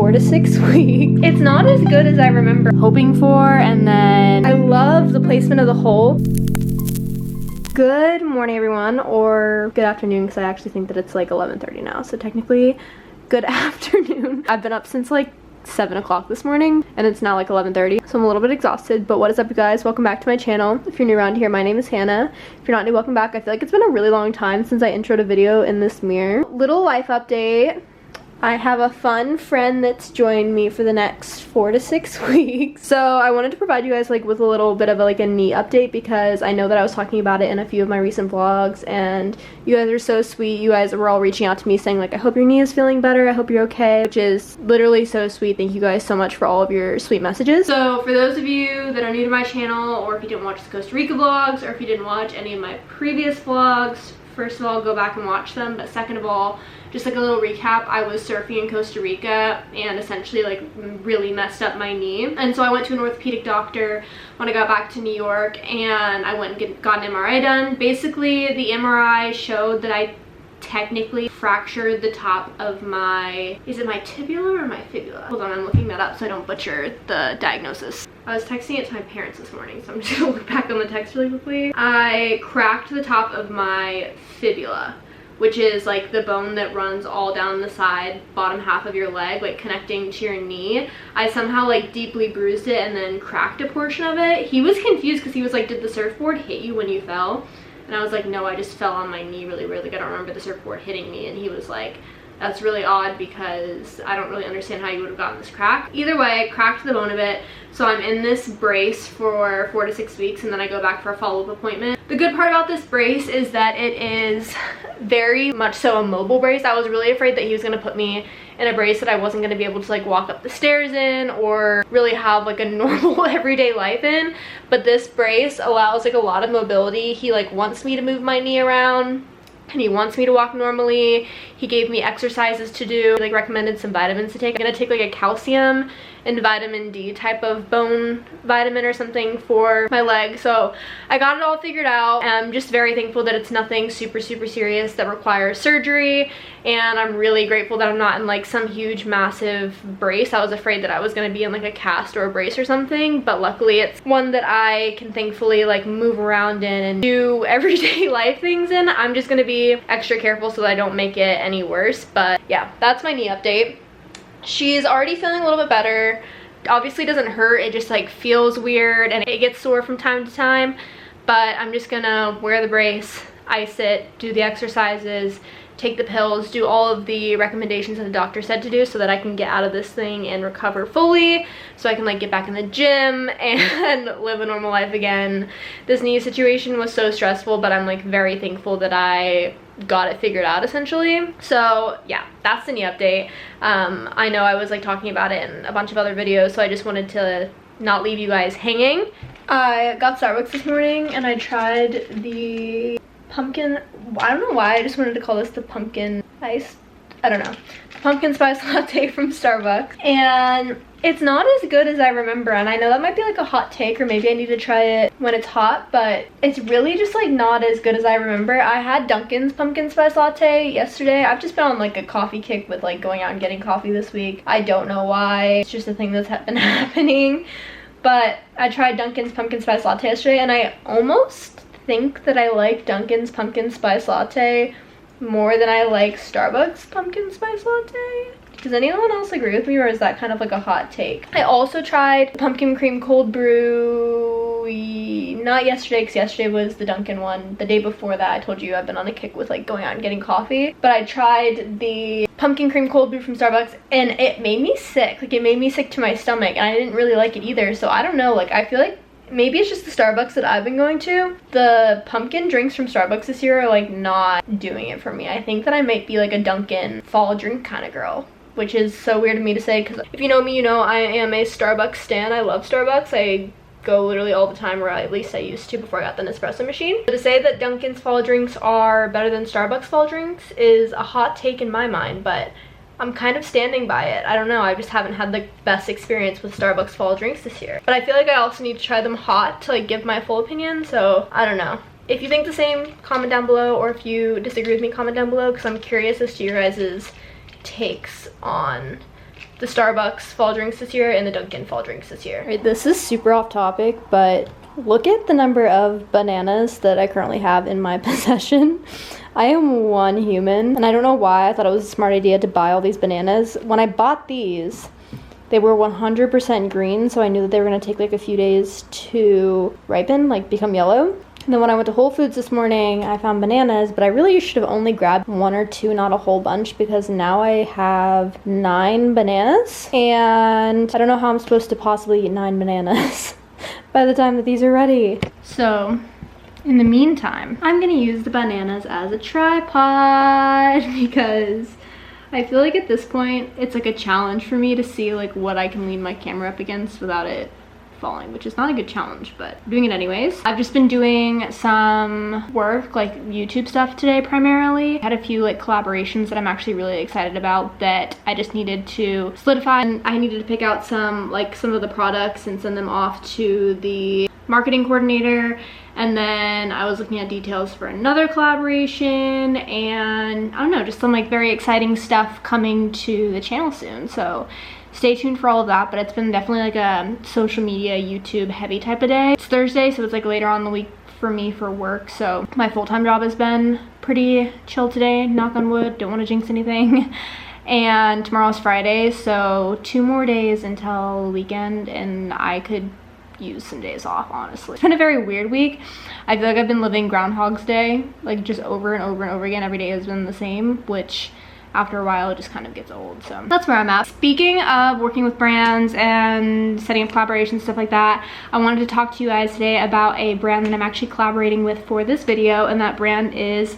4 to 6 weeks. It's not as good as I remember hoping for, and then I love the placement of the hole. Good morning, everyone, or good afternoon, because I actually think that it's like 11:30 now, so technically good afternoon. I've been up since like 7 o'clock this morning, and it's now like 11:30, so I'm a little bit exhausted. But what is up, you guys? Welcome back to my channel. If you're new around here, my name is Hannah. If you're not new, welcome back. I feel like it's been a really long time since I introed a video in this mirror. Little life update. I have a fun friend that's joined me for the next 4 to 6 weeks. So I wanted to provide you guys like with a little bit of a knee update, because I know that I was talking about it in a few of my recent vlogs, and you guys are so sweet. You guys were all reaching out to me saying like, I hope your knee is feeling better, I hope you're okay, which is literally so sweet. Thank you guys so much for all of your sweet messages. So for those of you that are new to my channel, or if you didn't watch the Costa Rica vlogs, or if you didn't watch any of my previous vlogs, first of all, go back and watch them. But second of all, just like a little recap, I was surfing in Costa Rica and essentially like really messed up my knee. And so I went to an orthopedic doctor when I got back to New York, and I went and got an MRI done. Basically, the MRI showed that I technically fractured the top of my, is it my tibula or my fibula? Hold on, I'm looking that up so I don't butcher the diagnosis. I was texting it to my parents this morning, so I'm just gonna look back on the text really quickly. I cracked the top of my fibula, which is like the bone that runs all down the side, bottom half of your leg, like connecting to your knee. I somehow like deeply bruised it and then cracked a portion of it. He was confused because he was like, did the surfboard hit you when you fell? And I was like, no, I just fell on my knee really good. I don't remember the surfboard hitting me. And he was like, that's really odd, because I don't really understand how you would have gotten this crack. Either way, I cracked the bone of it. So I'm in this brace for 4 to 6 weeks, and then I go back for a follow-up appointment. The good part about this brace is that it is very much so a mobile brace. I was really afraid that he was gonna put me in a brace that I wasn't gonna be able to like walk up the stairs in, or really have like a normal everyday life in. But this brace allows like a lot of mobility. He like wants me to move my knee around, and he wants me to walk normally. He gave me exercises to do, like recommended some vitamins to take. I'm gonna take like a calcium and vitamin D type of bone vitamin or something for my leg. So I got it all figured out, and I'm just very thankful that it's nothing super serious that requires surgery. And I'm really grateful that I'm not in like some huge massive brace. I was afraid that I was gonna be in like a cast or a brace or something, but luckily it's one that I can thankfully like move around in and do everyday life things in. I'm just gonna be extra careful so that I don't make it any worse. But yeah, that's my knee update. She's already feeling a little bit better. Obviously it doesn't hurt, it just like feels weird and it gets sore from time to time. But I'm just gonna wear the brace, ice it, do the exercises, take the pills, do all of the recommendations that the doctor said to do, so that I can get out of this thing and recover fully, so I can like get back in the gym and live a normal life again. This knee situation was so stressful, but I'm like very thankful that I got it figured out essentially. So yeah, that's the knee update. I know I was like talking about it in a bunch of other videos, so I just wanted to not leave you guys hanging. I got Starbucks this morning and I tried the pumpkin, I don't know why I just wanted to call this the pumpkin ice, I don't know, pumpkin spice latte from Starbucks, and it's not as good as I remember. And I know that might be like a hot take, or maybe I need to try it when it's hot, but it's really just like not as good as I remember. I had Dunkin's pumpkin spice latte yesterday. I've just been on like a coffee kick with like going out and getting coffee this week. I don't know why, it's just a thing that's been happening. But I tried Dunkin's pumpkin spice latte yesterday, and I almost think that I like Dunkin's pumpkin spice latte more than I like Starbucks pumpkin spice latte. Does anyone else agree with me, or is that kind of like a hot take? I also tried pumpkin cream cold brew, not yesterday, because yesterday was the Dunkin' one. The day before that, I told you I've been on a kick with like going out and getting coffee. But I tried the pumpkin cream cold brew from Starbucks, and it made me sick. Like it made me sick to my stomach, and I didn't really like it either. So I don't know, like I feel like maybe it's just the Starbucks that I've been going to. The pumpkin drinks from Starbucks this year are like not doing it for me. I think that I might be like a Dunkin' fall drink kind of girl, which is so weird to me to say, because if you know me, you know I am a Starbucks stan. I love Starbucks. I go literally all the time, or at least I used to before I got the Nespresso machine. But to say that Dunkin's fall drinks are better than Starbucks fall drinks is a hot take in my mind, but I'm kind of standing by it. I don't know, I just haven't had the best experience with Starbucks fall drinks this year. But I feel like I also need to try them hot to like give my full opinion, so I don't know. If you think the same, comment down below, or if you disagree with me, comment down below, because I'm curious as to your guys' takes on the Starbucks fall drinks this year and the Dunkin' fall drinks this year. Right, this is super off topic, but look at the number of bananas that I currently have in my possession. I am one human, and I don't know why I thought it was a smart idea to buy all these bananas. When I bought these, they were 100% green, so I knew that they were gonna take like a few days to ripen, like become yellow. And then when I went to Whole Foods this morning, I found bananas, but I really should have only grabbed 1 or 2, not a whole bunch, because now I have 9 bananas, and I don't know how I'm supposed to possibly eat 9 bananas by the time that these are ready. So, in the meantime, I'm gonna use the bananas as a tripod because I feel like at this point, it's like a challenge for me to see like what I can lean my camera up against without it falling, which is not a good challenge, but I'm doing it anyways. I've just been doing some work, like YouTube stuff today primarily. I had a few like collaborations that I'm actually really excited about that I just needed to solidify, and I needed to pick out some of the products and send them off to the marketing coordinator. And then I was looking at details for another collaboration, and I don't know, just some like very exciting stuff coming to the channel soon. So stay tuned for all of that, but it's been definitely like a social media, YouTube heavy type of day. It's Thursday, so it's like later on in the week for me for work. So my full-time job has been pretty chill today, knock on wood, don't want to jinx anything. And tomorrow's Friday, so 2 more days until the weekend, and I could use some days off, honestly. It's been a very weird week. I feel like I've been living Groundhog's Day, like just over and over and over again. Every day has been the same, which after a while it just kind of gets old. So that's where I'm at. Speaking of working with brands and setting up collaborations, stuff like that, I wanted to talk to you guys today about a brand that I'm actually collaborating with for this video, and that brand is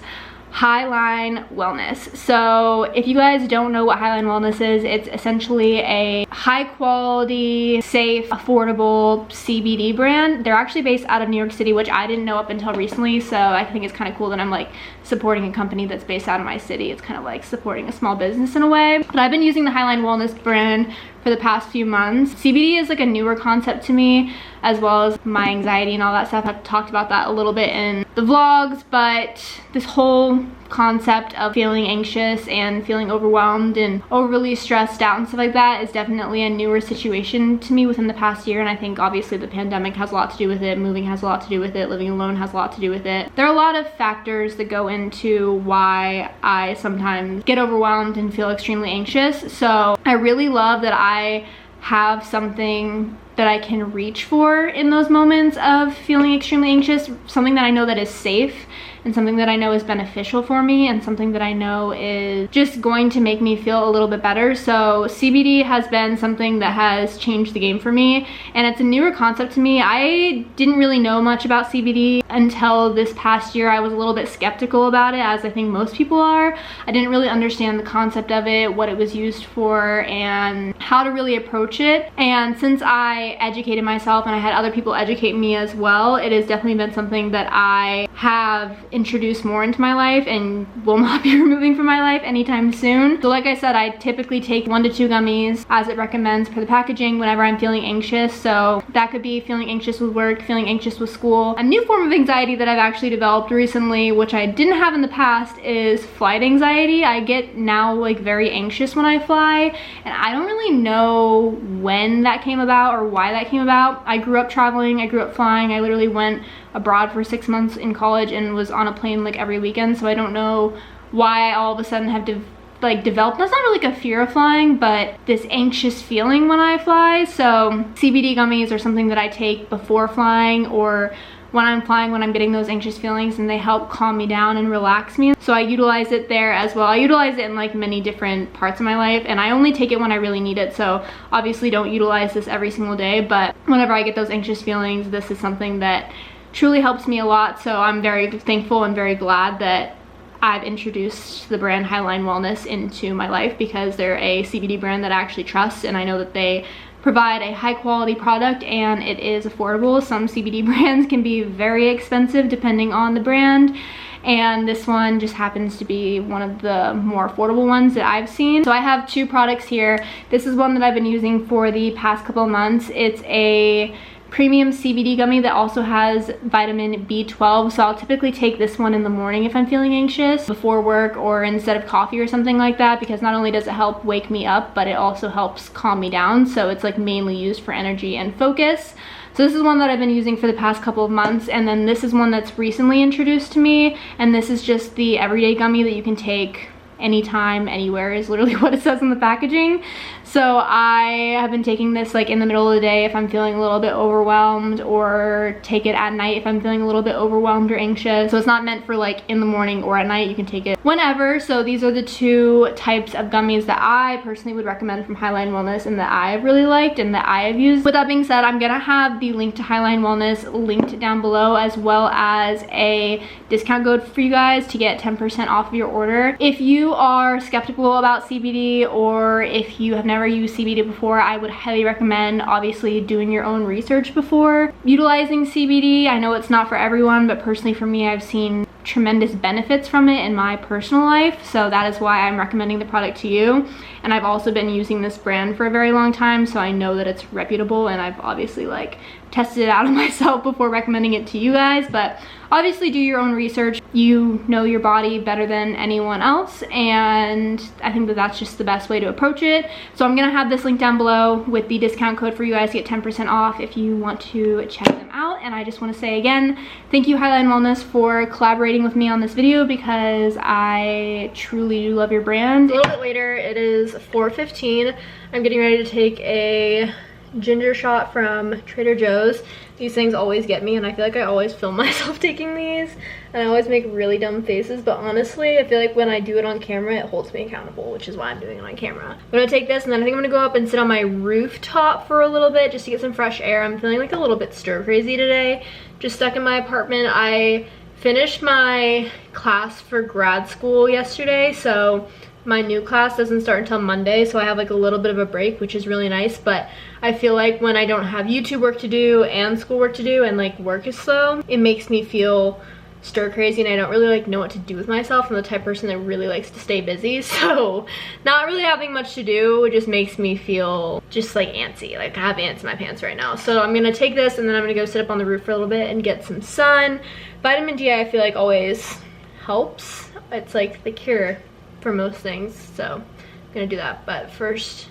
Highline Wellness. So if you guys don't know what Highline Wellness is, it's essentially a high quality, safe, affordable CBD brand. They're actually based out of New York City, which I didn't know up until recently, so I think it's kind of cool that I'm like supporting a company that's based out of my city. It's kind of like supporting a small business in a way. But I've been using the Highline Wellness brand for the past few months. CBD is like a newer concept to me, as well as my anxiety and all that stuff. I've talked about that a little bit in the vlogs, but this whole concept of feeling anxious and feeling overwhelmed and overly stressed out and stuff like that is definitely a newer situation to me within the past year. And I think obviously the pandemic has a lot to do with it, moving has a lot to do with it, living alone has a lot to do with it. There are a lot of factors that go into why I sometimes get overwhelmed and feel extremely anxious. So I really love that I have something that I can reach for in those moments of feeling extremely anxious, something that I know that is safe and something that I know is beneficial for me and something that I know is just going to make me feel a little bit better. So CBD has been something that has changed the game for me, and it's a newer concept to me. I didn't really know much about CBD until this past year. I was a little bit skeptical about it, as I think most people are. I didn't really understand the concept of it, what it was used for, and how to really approach it. And since I educated myself and I had other people educate me as well, it has definitely been something that I have introduced more into my life and will not be removing from my life anytime soon. So like I said, I typically take 1 to 2 gummies as it recommends per the packaging whenever I'm feeling anxious. So that could be feeling anxious with work, feeling anxious with school. A new form of anxiety that I've actually developed recently, which I didn't have in the past, is flight anxiety. I get now like very anxious when I fly, and I don't really know when that came about or why that came about. I grew up traveling, I grew up flying. I literally went abroad for 6 months in college and was on a plane like every weekend, so I don't know why I all of a sudden have developed, that's not really like a fear of flying, but this anxious feeling when I fly. So CBD gummies are something that I take before flying or when I'm flying, when I'm getting those anxious feelings, and they help calm me down and relax me. So I utilize it there as well. I utilize it in like many different parts of my life, and I only take it when I really need it. So obviously don't utilize this every single day, but whenever I get those anxious feelings, this is something that truly helps me a lot. So I'm very thankful and very glad that I've introduced the brand Highline Wellness into my life, because they're a CBD brand that I actually trust, and I know that they provide a high quality product and it is affordable. Some CBD brands can be very expensive depending on the brand, and this one just happens to be one of the more affordable ones that I've seen. So I have 2 products here. This is one that I've been using for the past couple of months. It's a premium CBD gummy that also has vitamin B12. So I'll typically take this one in the morning if I'm feeling anxious before work or instead of coffee or something like that, because not only does it help wake me up, but it also helps calm me down. So it's like mainly used for energy and focus. So this is one that I've been using for the past couple of months, and then this is one that's recently introduced to me, and this is just the everyday gummy that you can take anytime, anywhere is literally what it says on the packaging. So I have been taking this like in the middle of the day if I'm feeling a little bit overwhelmed, or take it at night if I'm feeling a little bit overwhelmed or anxious. So it's not meant for like in the morning or at night. You can take it whenever. So these are the two types of gummies that I personally would recommend from Highline Wellness and that I've really liked and that I have used. With that being said, I'm gonna have the link to Highline Wellness linked down below, as well as a discount code for you guys to get 10% off of your order. If you are skeptical about CBD, or if you have never used CBD before, I would highly recommend obviously doing your own research before utilizing CBD. I know it's not for everyone, but personally for me, I've seen tremendous benefits from it in my personal life, so that is why I'm recommending the product to you. And I've also been using this brand for a very long time, so I know that it's reputable, and I've obviously like tested it out on myself before recommending it to you guys. But obviously do your own research. You know your body better than anyone else, and I think that that's just the best way to approach it. So I'm gonna have this link down below with the discount code for you guys to get 10% off if you want to check them out. And I just want to say again, thank you Highline Wellness for collaborating with me on this video, because I truly do love your brand. A little bit later, it is 4:15. I'm getting ready to take a ginger shot from Trader Joe's. These things always get me, and I feel like I always film myself taking these, and I always make really dumb faces, but honestly I feel like when I do it on camera it holds me accountable, which is why I'm doing it on camera. I'm gonna take this, and then I think I'm gonna go up and sit on my rooftop for a little bit just to get some fresh air. I'm feeling like a little bit stir crazy today, just stuck in my apartment. I finished my class for grad school yesterday, so my new class doesn't start until Monday, so I have like a little bit of a break, which is really nice. But I feel like when I don't have YouTube work to do and school work to do, and like work is slow, it makes me feel stir crazy, and I don't really like know what to do with myself. I'm the type of person that really likes to stay busy, so not really having much to do just makes me feel just like antsy. Like I have ants in my pants right now. So I'm gonna take this, and then I'm gonna go sit up on the roof for a little bit and get some sun. Vitamin D I feel like always helps. It's like the cure for most things, so I'm gonna do that. But first,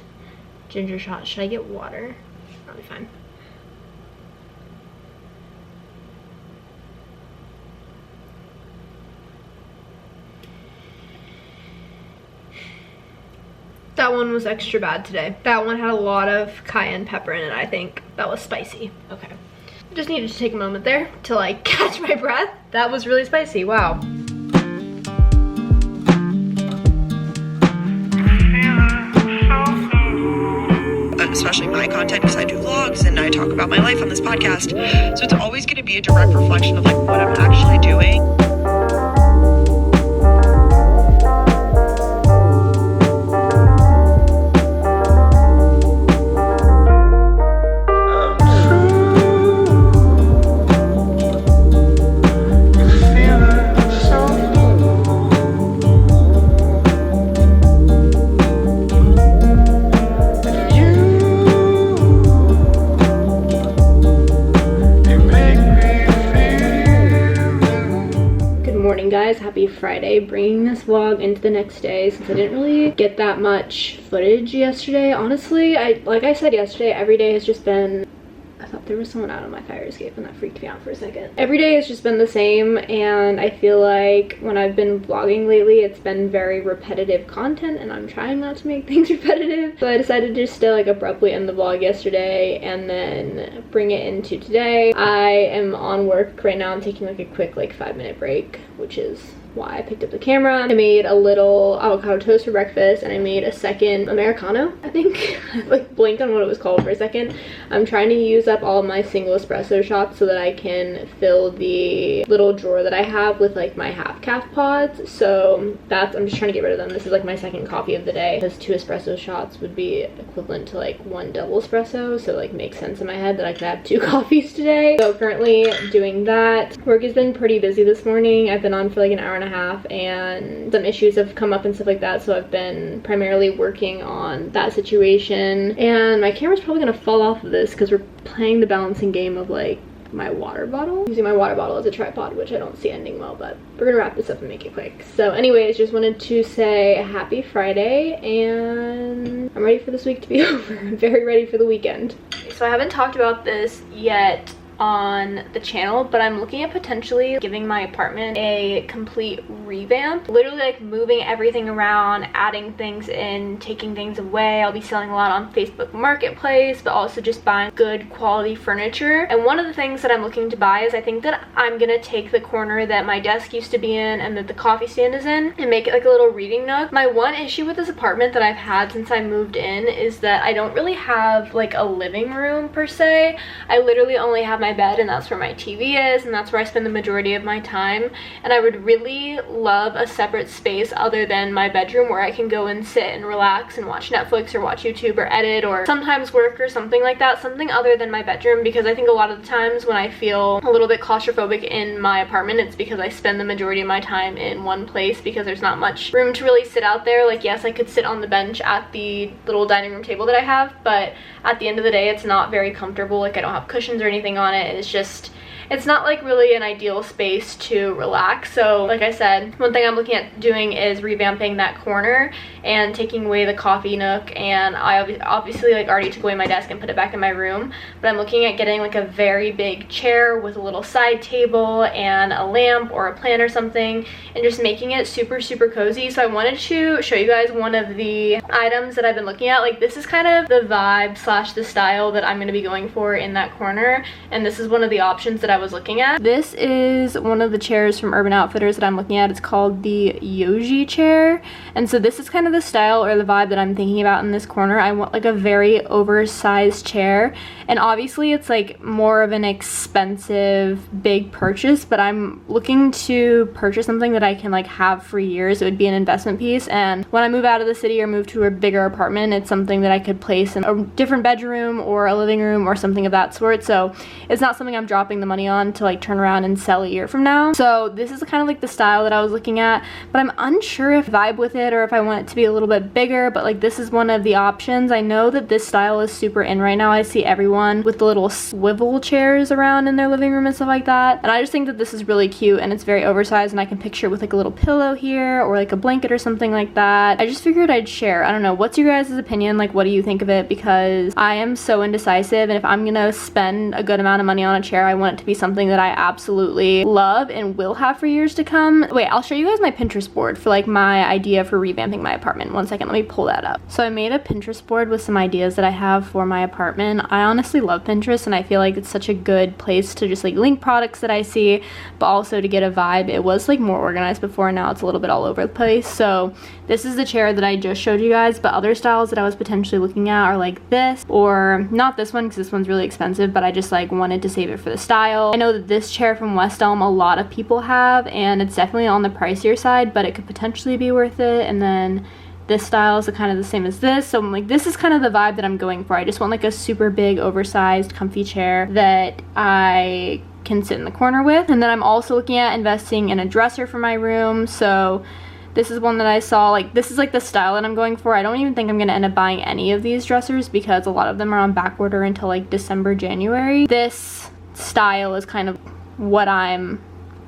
ginger shot. Should I get water? That'll be fine. That one was extra bad today. That one had a lot of cayenne pepper in it, I think. That was spicy. Okay. Just needed to take a moment there to like catch my breath. That was really spicy, wow. Especially my content, because I do vlogs and I talk about my life on this podcast, so it's always going to be a direct reflection of like what I'm actually doing. Guys, happy Friday. Bringing this vlog into the next day since I didn't really get that much footage yesterday. Honestly, like I said yesterday, every day has just been, I thought there was someone out on my fire escape and that freaked me out for a second. Every day has just been the same, and I feel like when I've been vlogging lately, it's been very repetitive content, and I'm trying not to make things repetitive. So I decided to just like abruptly end the vlog yesterday and then bring it into today. I am on work right now. I'm taking like a quick like 5-minute break, which is why I picked up the camera. I made a little avocado toast for breakfast, and I made a second Americano, I think. I like blanked on what it was called for a second. I'm trying to use up all of my single espresso shots so that I can fill the little drawer that I have with like my half calf pods. So that's, I'm just trying to get rid of them. This is like my second coffee of the day, because 2 espresso shots would be equivalent to like 1 double espresso, so it like makes sense in my head that I could have 2 coffees today. So currently doing that. Work has been pretty busy this morning. I've been on for like an hour and a half, and some issues have come up and stuff like that, so I've been primarily working on that situation. And my camera's probably gonna fall off of this because we're playing the balancing game of like my water bottle, using my water bottle as a tripod, which I don't see ending well, but we're gonna wrap this up and make it quick. So anyways, just wanted to say happy Friday, and I'm ready for this week to be over. I'm very ready for the weekend. So I haven't talked about this yet on the channel, but I'm looking at potentially giving my apartment a complete revamp, literally like moving everything around, adding things in, taking things away. I'll be selling a lot on Facebook Marketplace, but also just buying good quality furniture. And one of the things that I'm looking to buy is I think that I'm gonna take the corner that my desk used to be in and that the coffee stand is in and make it like a little reading nook. My one issue with this apartment that I've had since I moved in is that I don't really have like a living room per se. I literally only have my bed, and that's where my TV is, and that's where I spend the majority of my time. And I would really love a separate space other than my bedroom where I can go and sit and relax and watch Netflix or watch YouTube or edit or sometimes work or something like that, something other than my bedroom, because I think a lot of the times when I feel a little bit claustrophobic in my apartment, it's because I spend the majority of my time in one place because there's not much room to really sit out there. Like, yes, I could sit on the bench at the little dining room table that I have, but at the end of the day, it's not very comfortable. Like, I don't have cushions or anything on it. It's not like really an ideal space to relax. So like I said, one thing I'm looking at doing is revamping that corner and taking away the coffee nook. And I obviously like already took away my desk and put it back in my room, but I'm looking at getting like a very big chair with a little side table and a lamp or a plant or something, and just making it super cozy. So I wanted to show you guys one of the items that I've been looking at. Like, this is kind of the vibe slash the style that I'm going to be going for in that corner, and this is one of the options that I was looking at. This is one of the chairs from Urban Outfitters that I'm looking at. It's called the Yoji chair, and so this is kind of the style or the vibe that I'm thinking about in this corner. I want like a very oversized chair, and obviously it's like more of an expensive big purchase, but I'm looking to purchase something that I can like have for years. It would be an investment piece, and when I move out of the city or move to a bigger apartment, it's something that I could place in a different bedroom or a living room or something of that sort. So it's not something I'm dropping the money on to like turn around and sell a year from now. So this is kind of like the style that I was looking at, but I'm unsure if I vibe with it or if I want it to be a little bit bigger, but like this is one of the options. I know that this style is super in right now. I see everyone with the little swivel chairs around in their living room and stuff like that, and I just think that this is really cute and it's very oversized, and I can picture it with like a little pillow here or like a blanket or something like that. I just figured I'd share. I don't know, what's your guys' opinion? Like, what do you think of it? Because I am so indecisive, and if I'm gonna spend a good amount of money on a chair, I want it to be something that I absolutely love and will have for years to come. Wait, I'll show you guys my Pinterest board for like my idea for revamping my apartment. One second, let me pull that up. So I made a Pinterest board with some ideas that I have for my apartment. I honestly love Pinterest, and I feel like it's such a good place to just like link products that I see, but also to get a vibe. It was like more organized before, now it's a little bit all over the place. So this is the chair that I just showed you guys, but other styles that I was potentially looking at are like this, or not this one because this one's really expensive, but I just like wanted to save it for the style. I know that this chair from West Elm a lot of people have, and it's definitely on the pricier side, but it could potentially be worth it. And then this style is kind of the same as this, so I'm like, this is kind of the vibe that I'm going for. I just want like a super big oversized comfy chair that I can sit in the corner with. And then I'm also looking at investing in a dresser for my room. So this is one that I saw, like this is like the style that I'm going for. I don't even think I'm gonna end up buying any of these dressers because a lot of them are on back order until like December, January. This style is kind of what I'm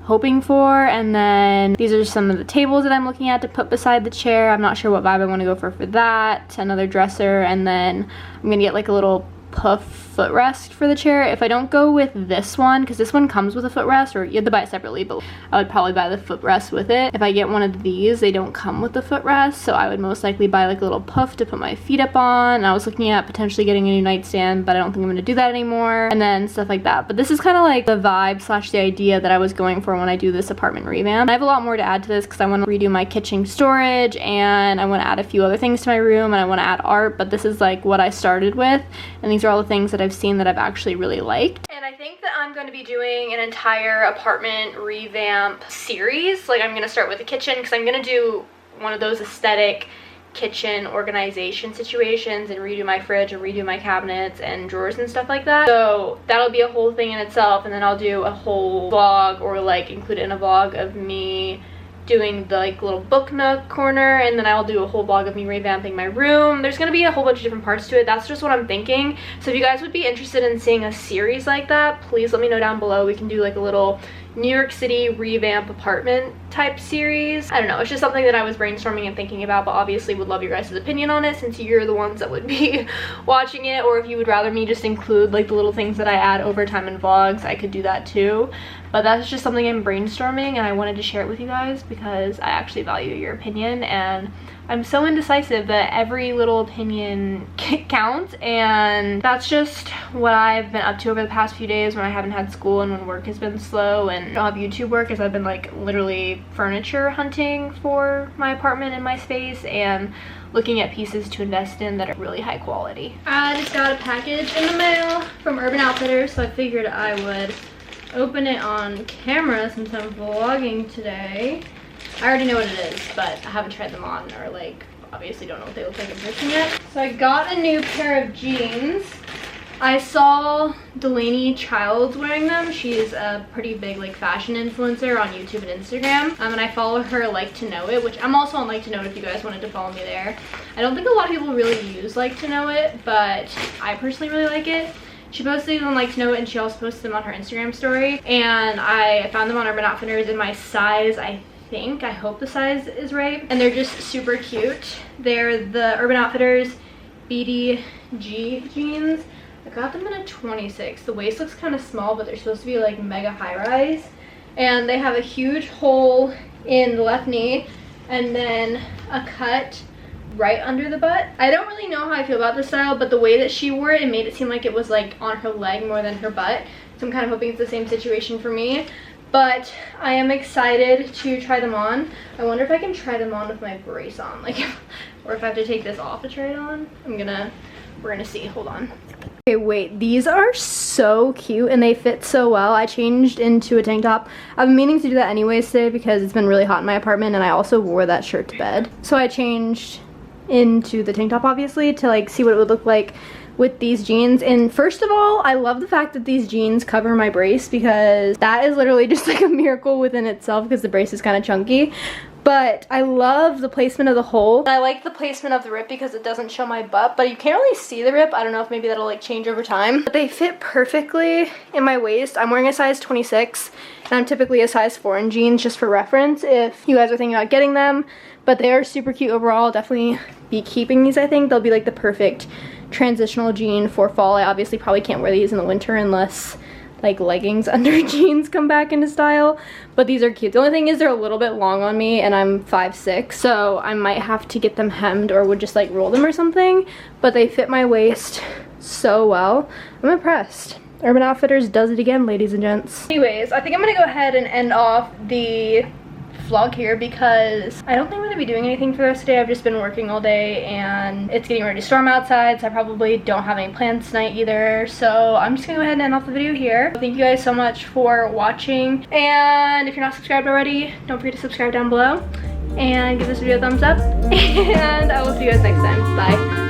hoping for. And then these are some of the tables that I'm looking at to put beside the chair. I'm not sure what vibe I want to go for that. Another dresser, and then I'm gonna get like a little puff footrest for the chair. If I don't go with this one, because this one comes with a footrest, or you have to buy it separately, but I would probably buy the footrest with it. If I get one of these, they don't come with the footrest, so I would most likely buy like a little puff to put my feet up on. And I was looking at potentially getting a new nightstand, but I don't think I'm gonna do that anymore, and then stuff like that. But this is kind of like the vibe slash the idea that I was going for when I do this apartment revamp. I have a lot more to add to this because I want to redo my kitchen storage, and I want to add a few other things to my room, and I want to add art, but this is like what I started with, and these are all the things that I've seen that I've actually really liked. And I think that I'm going to be doing an entire apartment revamp series. Like, I'm going to start with the kitchen because I'm going to do one of those aesthetic kitchen organization situations and redo my fridge and redo my cabinets and drawers and stuff like that. So that'll be a whole thing in itself, and then I'll do a whole vlog, or like include it in a vlog of me doing the like little book nook corner, and then I'll do a whole vlog of me revamping my room. There's gonna be a whole bunch of different parts to it. That's just what I'm thinking. So if you guys would be interested in seeing a series like that, please let me know down below. We can do like a little New York City revamp apartment type series. I don't know, it's just something that I was brainstorming and thinking about, but obviously would love your guys' opinion on it since you're the ones that would be watching it, or if you would rather me just include like the little things that I add over time in vlogs, I could do that too. But that's just something I'm brainstorming, and I wanted to share it with you guys because I actually value your opinion, and I'm so indecisive that every little opinion counts, and that's just what I've been up to over the past few days when I haven't had school and when work has been slow and I don't have YouTube work, as I've been like literally furniture hunting for my apartment and my space and looking at pieces to invest in that are really high quality. I just got a package in the mail from Urban Outfitters, so I figured I would open it on camera since I'm vlogging today. I already know what it is, but I haven't tried them on, or like obviously don't know what they look like in person yet. So I got a new pair of jeans. I saw Delaney Childs wearing them. She's a pretty big like fashion influencer on YouTube and Instagram. And I follow her Like to Know It, which I'm also on Like to Know It if you guys wanted to follow me there. I don't think a lot of people really use Like to Know It, but I personally really like it. She posted these on Like to Know It, and she also posted them on her Instagram story. And I found them on Urban Outfitters in my size, I hope the size is right. And they're just super cute. They're the Urban Outfitters BDG jeans. I got them in a 26. The waist looks kind of small, but they're supposed to be like mega high rise. And they have a huge hole in the left knee and then a cut right under the butt. I don't really know how I feel about this style, but the way that she wore it, it made it seem like it was like on her leg more than her butt. So I'm kind of hoping it's the same situation for me. But I am excited to try them on. I wonder if I can try them on with my brace on, like, or if I have to take this off to try it on. We're gonna see, hold on. Okay, wait, these are so cute and they fit so well. I changed into a tank top. I've been meaning to do that anyways today because it's been really hot in my apartment, and I also wore that shirt to bed. So I changed into the tank top obviously to like see what it would look like with these jeans. And first of all, I love the fact that these jeans cover my brace, because that is literally just like a miracle within itself because the brace is kind of chunky. But I love the placement of the hole. I like the placement of the rip because it doesn't show my butt, but you can't really see the rip. I don't know if maybe that'll like change over time. But they fit perfectly in my waist. I'm wearing a size 26 and I'm typically a size 4 in jeans, just for reference if you guys are thinking about getting them. But they are super cute overall. I'll definitely be keeping these, I think. They'll be like the perfect transitional jean for fall. I obviously probably can't wear these in the winter unless like leggings under jeans come back into style, but these are cute. The only thing is they're a little bit long on me and I'm 5'6", so I might have to get them hemmed or would just like roll them or something, but they fit my waist so well. I'm impressed. Urban Outfitters does it again, ladies and gents. Anyways, I think I'm gonna go ahead and end off the vlog here because I don't think I'm going to be doing anything for the rest of the day. I've just been working all day and it's getting ready to storm outside, so I probably don't have any plans tonight either. So I'm just going to go ahead and end off the video here. Thank you guys so much for watching, and if you're not subscribed already, don't forget to subscribe down below and give this video a thumbs up, and I will see you guys next time. Bye.